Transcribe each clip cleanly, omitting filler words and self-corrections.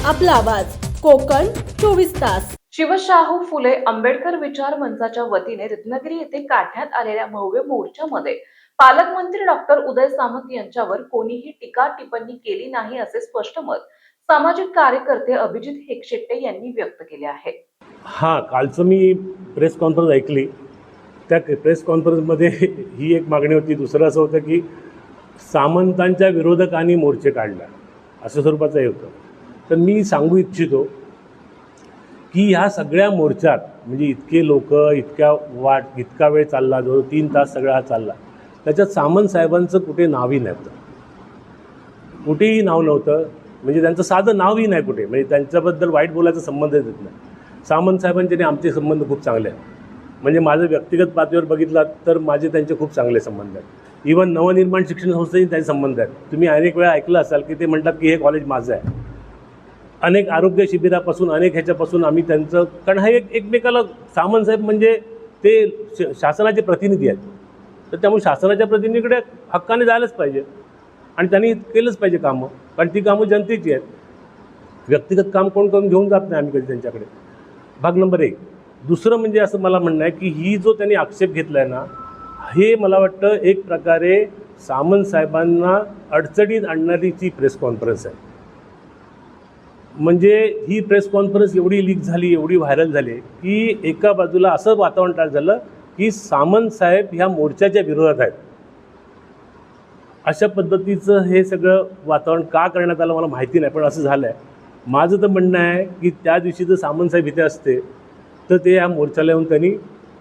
आपला आवाज कोकण 24 तास। शिवशाहू फुले आंबेडकर विचार मंचाच्या वतीने रत्नागिरी येथे काढण्यात आलेल्या भव्य मोर्चामध्ये पालकमंत्री डॉक्टर उदय सामंत यांच्यावर कोणीही टीका टिप्पणी केली नाही असे स्पष्ट मत सामाजिक कार्यकर्ते अभिजित हेकशेट्टे यांनी व्यक्त केले आहे। कालचं मी प्रेस कॉन्फरन्स ऐकली। त्या प्रेस कॉन्फरन्समध्ये ही एक मागणी होती, दुसरं असं होतं की सामंतांच्या विरोधकांनी मोर्चे काढला, असं स्वरूपाचं हे होतं। तर मी सांगू इच्छितो की ह्या सगळ्या मोर्चात म्हणजे इतके लोक इतका वेळ चालला, जो 3 तास सगळा हा चालला, त्याच्यात सामंत साहेबांचं कुठे नावही नव्हतं, कुठेही नाव नव्हतं। म्हणजे त्यांचं साधं नावही नाही कुठे, म्हणजे त्यांच्याबद्दल वाईट बोलायचा संबंधच येत नाही। सामंत साहेबांचे आणि आमचे संबंध खूप चांगले आहेत। म्हणजे माझं व्यक्तिगत पातळीवर बघितलं तर माझे त्यांचे खूप चांगले संबंध आहेत। इव्हन नवनिर्माण शिक्षण संस्थेशी त्यांचे संबंध आहेत। तुम्ही अनेक वेळा ऐकलं असाल की ते म्हणतात की हे कॉलेज माझं आहे। अनेक आरोग्य शिबिरापासून अनेक ह्याच्यापासून आम्ही त्यांचं, कारण हा एकमेकाला, सामंत साहेब म्हणजे ते शासनाचे प्रतिनिधी आहेत, तर त्यामुळे शासनाच्या प्रतिनिधीकडे हक्काने जायलाच पाहिजे आणि त्यांनी केलंच पाहिजे कामं, कारण ती कामं जनतेची आहेत। व्यक्तिगत काम कोण करून घेऊन जात नाही आम्ही कधी त्यांच्याकडे। भाग नंबर 1। दुसरं म्हणजे असं मला म्हणणं आहे की ही जो त्यांनी आक्षेप घेतला आहे ना, हे मला वाटतं एक प्रकारे सामंत साहेबांना अडचणीत आणणारीची प्रेस कॉन्फरन्स आहे। म्हणजे ही प्रेस कॉन्फरन्स एवढी लीक झाली, एवढी व्हायरल झाली की एका बाजूला असं वातावरण तयार झालं की सामंत साहेब ह्या मोर्चाच्या विरोधात आहेत। अशा पद्धतीचं हे सगळं वातावरण का करण्यात आलं मला माहिती नाही, पण असं झालं आहे। माझं तर म्हणणं आहे की त्या दिवशी जर सामंत साहेब इथे असते तर ते या मोर्चाला येऊन त्यांनी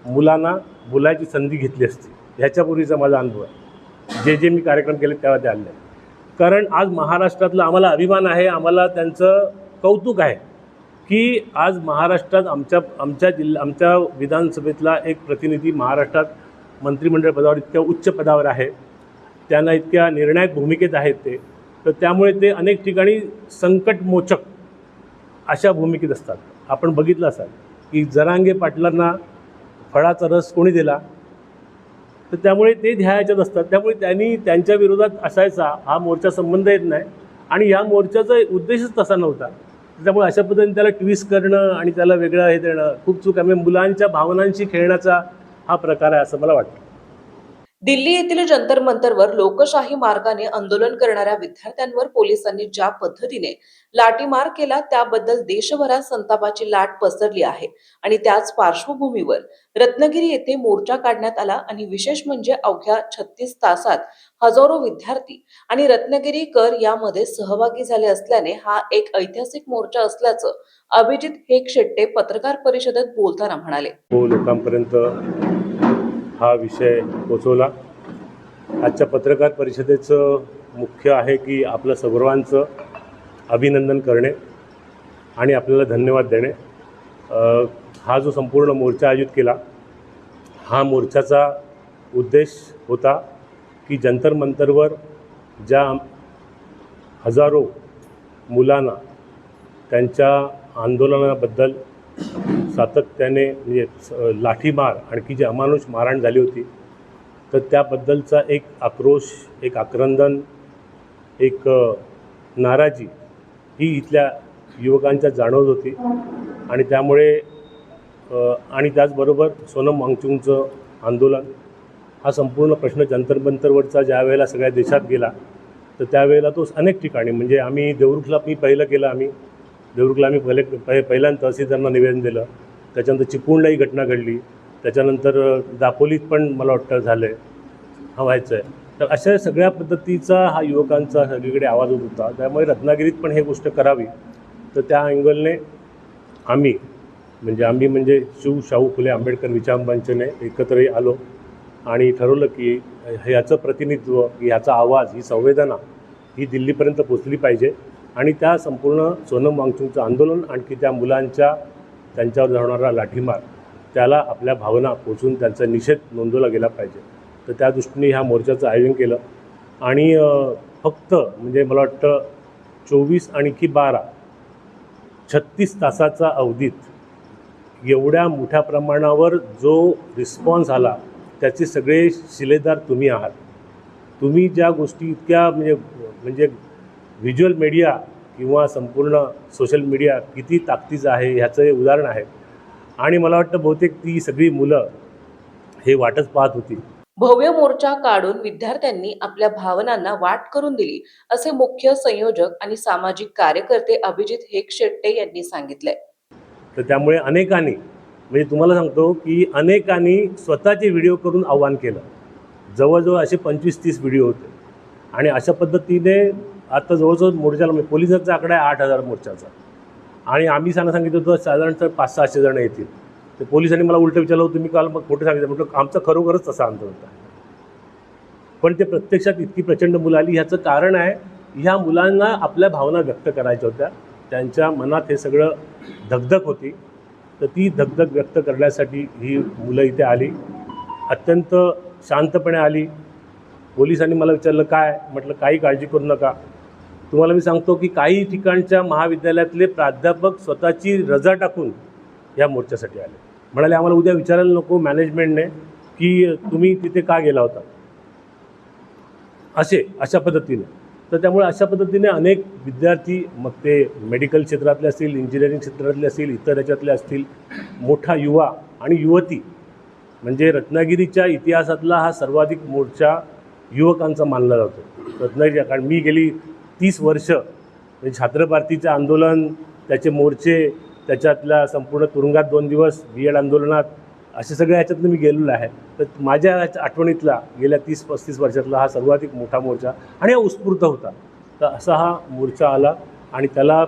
मुलांना बोलायची संधी घेतली असती। ह्याच्यापूर्वीचा माझा अनुभव आहे, जे मी कार्यक्रम केले तेव्हा ते आले। कारण आज महाराष्ट्रातला आम्हाला अभिमान आहे, आम्हाला त्यांचं कौतुक आहे की आज महाराष्ट्रात आमच्या विधानसभेतला एक प्रतिनिधी महाराष्ट्रात मंत्रिमंडळ पदावर इतक्या उच्च पदावर आहे, त्यांना इतक्या निर्णायक भूमिकेत आहेत ते, तर त्यामुळे ते अनेक ठिकाणी संकटमोचक अशा भूमिकेत असतात। आपण बघितलं असाल की जरांगे पाटलांना फळाचा रस कोणी दिला, तर त्यामुळे ते ध्यायाच्यात असतात। त्यामुळे त्यांनी त्यांच्या विरोधात असायचा हा मोर्चा संबंध येत नाही आणि या मोर्चाचा उद्देशच तसा नव्हता। त्यामुळे अशा पद्धतीने त्याला ट्विस्ट करणं आणि त्याला वेगळं हे देणं खूप चूक आहे। मुलांच्या भावनांशी खेळण्याचा हा प्रकार आहे असं मला वाटतं। दिल्ली येथील जंतर मंतरवर लोकशाही मार्गाने आंदोलन करणाऱ्या विद्यार्थ्यांवर पोलिसांनी ज्या पद्धतीने लाठीमार केला त्याबद्दल देशभरात संतापाची लाट पसरली आहे आणि त्याच पार्श्वभूमीवर रत्नागिरी येथे मोर्चा काढण्यात आला आणि विशेष म्हणजे अवघ्या 36 तासात हजारो विद्यार्थी आणि रत्नागिरीकर यामध्ये सहभागी झाले असल्याने हा एक ऐतिहासिक मोर्चा असल्याचं अभिजित हेकशेट्टे पत्रकार परिषदेत बोलताना म्हणाले। लोकांपर्यंत हा विषय पोचवला। आजच्या पत्रकार परिषदेचं मुख्य आहे की आपलं सर्वांचं अभिनंदन करणे आणि आपल्याला धन्यवाद देणे। हा जो संपूर्ण मोर्चा आयोजित केला, हा मोर्चाचा उद्देश होता की जंतर मंतरवर ज्या हजारो मुलांना त्यांच्या आंदोलनाबद्दल सातत्याने म्हणजे लाठीमार आणखी जी अमानुष मारहाण झाली होती, तर त्याबद्दलचा एक आक्रोश, एक आक्रंदन, एक नाराजी ही इथल्या युवकांच्या जाणवत होती आणि त्यामुळे आणि त्याचबरोबर सोनम वांगचुकचं आंदोलन हा संपूर्ण प्रश्न जंतर मंतरवरचा ज्या वेळेला सगळ्या देशात गेला, तर त्यावेळेला तो अनेक ठिकाणी, म्हणजे आम्ही देवरुखला पहिलं केलं, देवरुखला आम्ही पहिल्यांदा तहसीलदारांना निवेदन दिलं, त्याच्यानंतर चिपळूणलाही घटना घडली, त्याच्यानंतर दापोलीत पण मला वाटतं झालं आहे, हा व्हायचं आहे। तर अशा सगळ्या पद्धतीचा हा युवकांचा सगळीकडे आवाज होत होता। त्यामुळे रत्नागिरीत पण हे गोष्ट करावी, तर त्या अँगलने आम्ही म्हणजे शिवशाहू फुले आंबेडकर विचार मंचने एकत्र आलो आणि ठरवलं की ह्याचं प्रतिनिधित्व, ह्याचा आवाज, ही संवेदना ही दिल्लीपर्यंत पोचली पाहिजे आणि त्या संपूर्ण सोनम वांगचुकचं आंदोलन आणखी त्या मुलांच्या त्यांच्यावर होणारा लाठीमार त्याला आपल्या भावना पोचून त्यांचा निषेध नोंदवला गेला पाहिजे। तर त्या दृष्टीने ह्या मोर्चाचं आयोजन केलं आणि फक्त म्हणजे मला वाटतं 24 आणखी 12 36 तासाचा अवधीत एवढ्या मोठ्या प्रमाणावर जो रिस्पॉन्स आला त्याचे सगळे शिलेदार तुम्ही आहात। तुम्ही ज्या गोष्टी इतक्या म्हणजे व्हिज्युअल मीडिया किंवा संपूर्ण सोशल मीडिया किती ताकदीचं आहे ह्याचं हे उदाहरण आहे. आणि मला वाटतं बहुतेक ती सगळी मुलं हे वाटच पाहत होती. भव्य मोर्चा काढून विद्यार्थ्यांनी आपल्या भावनांना वाट करून दिली, असे मुख्य संयोजक आणि सामाजिक कार्यकर्ते अभिजित हेकशेट्टे यांनी सांगितले. तर त्यामुळे अनेकांनी, म्हणजे तुम्हाला सांगतो की अनेकांनी स्वतःचे व्हिडिओ करून आव्हान केलं. जवळजवळ असे 25-30 व्हिडिओ होते. आणि अशा पद्धतीने आता जवळजवळ मोर्चाला पोलिसांचा आकडा आहे 8,000 मोर्चाचा. आणि आम्ही सांगितलं होतं साधारणतः 500-600 जण येतील. ते पोलिसांनी मला उलटं विचारलं होतं, तुम्ही काल मग खोटं सांगितलं. म्हटलं आमचा खरोखरच तसा अंदाज होता. पण ते प्रत्यक्षात इतकी प्रचंड मुलं आली. ह्याचं कारण आहे, ह्या मुलांना आपल्या भावना व्यक्त करायच्या होत्या. त्यांच्या मनात हे सगळं धगधग होती. तर ती धगधग व्यक्त करण्यासाठी ही मुलं इथे आली. अत्यंत शांतपणे आली. पोलिसांनी मला विचारलं काय, म्हटलं काही काळजी करू नका. तुम्हाला मी सांगतो की काही ठिकाणच्या महाविद्यालयातले प्राध्यापक स्वतःची रजा टाकून या मोर्चासाठी आले. म्हणाले आम्हाला उद्या विचारायला नको मॅनेजमेंटने की तुम्ही तिथे का गेला होता, अशा पद्धतीने. तर त्यामुळे अशा पद्धतीने अनेक विद्यार्थी, मग ते मेडिकल क्षेत्रातले असतील, इंजिनिअरिंग क्षेत्रातले असतील, इतर याच्यातले असतील, मोठा युवा आणि युवती, म्हणजे रत्नागिरीच्या इतिहासातला हा सर्वाधिक मोर्चा युवकांचा मानला जातो. रत्नागिरी, कारण मी गेली 30 वर्ष म्हणजे छात्र भारतीचं आंदोलन, त्याचे मोर्चे, त्याच्यातल्या संपूर्ण तुरुंगात 2 दिवस, BEd आंदोलनात, अशा सगळ्या ह्याच्यातनं मी गेलेलो आहे. तर माझ्या आठवणीतला गेल्या 30-35 वर्षातला हा सर्वाधिक मोठा मोर्चा आणि हा उत्स्फूर्त होता. तर असा हा मोर्चा आला आणि त्याला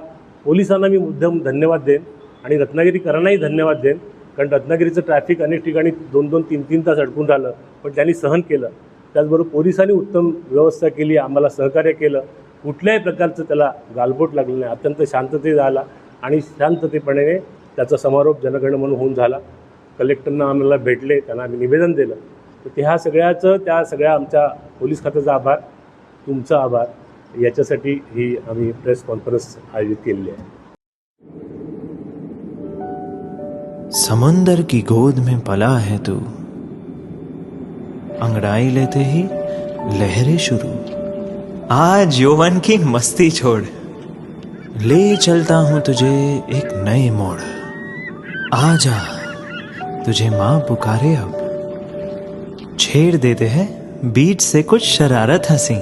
पोलिसांना मी मुद्दाम धन्यवाद देईन आणि रत्नागिरीकरांनाही धन्यवाद देईन. कारण रत्नागिरीचं ट्रॅफिक अनेक ठिकाणी 2-2, 3-3 तास अडकून राहिलं, पण त्यांनी सहन केलं. त्याचबरोबर पोलिसांनी उत्तम व्यवस्था केली, आम्हाला सहकार्य केलं. कुठल्याही प्रकारचं त्याला गालबोट लागलं नाही. अत्यंत शांततेत झाला आणि शांततेपणे त्याचा समारोप जनगण म्हणून होऊन झाला. कलेक्टरना आम्हाला भेटले, त्यांना आम्ही निवेदन दिलं. तर त्या सगळ्या आमच्या पोलीस खात्याचा आभार, तुमचा आभार, याच्यासाठी ही आम्ही प्रेस कॉन्फरन्स आयोजित केलेली आहे. समंदर की गोद में पला है तू, अंगड़ाई लेते ही लहरें शुरू, आज यौवन की मस्ती छोड़, ले चलता हूं तुझे एक नए मोड़, आजा तुझे माँ पुकारे अब, छेड़ देते हैं बीच से कुछ शरारत हंसी,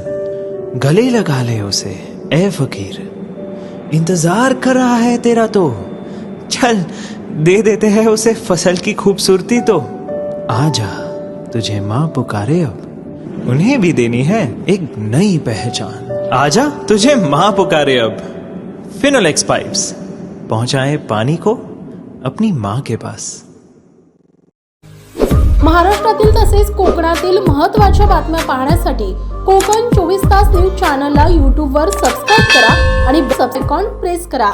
गले लगा ले उसे ए फकीर, इंतजार कर रहा है तेरा तो, चल दे देते हैं उसे फसल की खूबसूरती तो, आजा तुझे माँ पुकारे अब, उन्हें भी देनी है एक नई पहचान, आजा तुझे माँ पुकारे अब. फिनोलेक्स पाइप्स पहुंचाए पानी को अपनी माँ के पास. महाराष्ट्रातील तसेच कोकणातील महत्त्वाच्या बातम्या पाहण्यासाठी कोकण 24 तास न्यूज चॅनलला YouTube वर सबस्क्राईब करा आणि बेल आयकॉन प्रेस करा.